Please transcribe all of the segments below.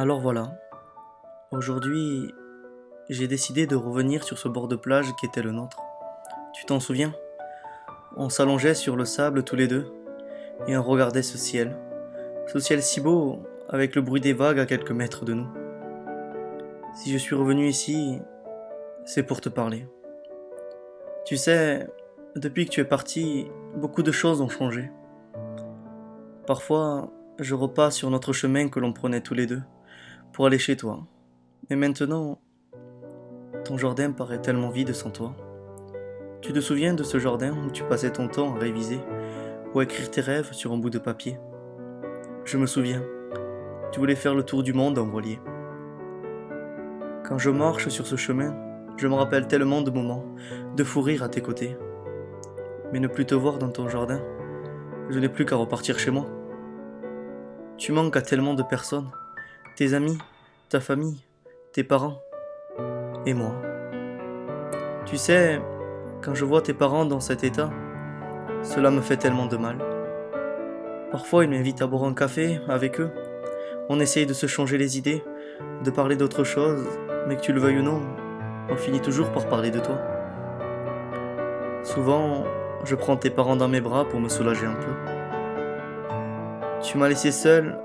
Alors voilà, aujourd'hui, j'ai décidé de revenir sur ce bord de plage qui était le nôtre. Tu t'en souviens? On s'allongeait sur le sable tous les deux et on regardait ce ciel si beau avec le bruit des vagues à quelques mètres de nous. Si je suis revenu ici, c'est pour te parler. Tu sais, depuis que tu es parti, beaucoup de choses ont changé. Parfois, je repasse sur notre chemin que l'on prenait tous les deux pour aller chez toi. Mais maintenant, ton jardin paraît tellement vide sans toi. Tu te souviens de ce jardin où tu passais ton temps à réviser ou à écrire tes rêves sur un bout de papier? Je me souviens, tu voulais faire le tour du monde en voilier. Quand je marche sur ce chemin, je me rappelle tellement de moments, de fou rire à tes côtés. Mais ne plus te voir dans ton jardin, je n'ai plus qu'à repartir chez moi. Tu manques à tellement de personnes, tes amis, ta famille, tes parents et moi. Tu sais, quand je vois tes parents dans cet état, cela me fait tellement de mal. Parfois, ils m'invitent à boire un café avec eux. On essaye de se changer les idées, de parler d'autre chose, mais que tu le veuilles ou non, on finit toujours par parler de toi. Souvent, je prends tes parents dans mes bras pour me soulager un peu. Tu m'as laissé seul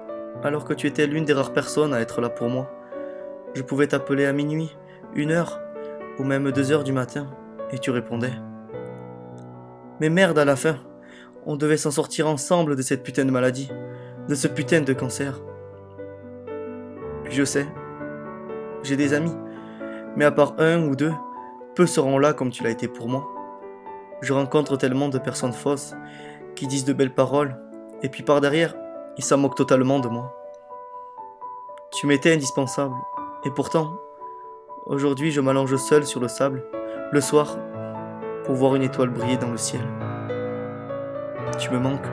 alors que tu étais l'une des rares personnes à être là pour moi. Je pouvais t'appeler à minuit, 1 heure, ou même 2 heures du matin, et tu répondais. Mais merde à la fin, on devait s'en sortir ensemble de cette putain de maladie, de ce putain de cancer. Puis je sais, j'ai des amis, mais à part un ou deux, peu seront là comme tu l'as été pour moi. Je rencontre tellement de personnes fausses qui disent de belles paroles, et puis par derrière, ils s'en moquent totalement de moi. Tu m'étais indispensable, et pourtant, aujourd'hui je m'allonge seul sur le sable, le soir, pour voir une étoile briller dans le ciel. Tu me manques.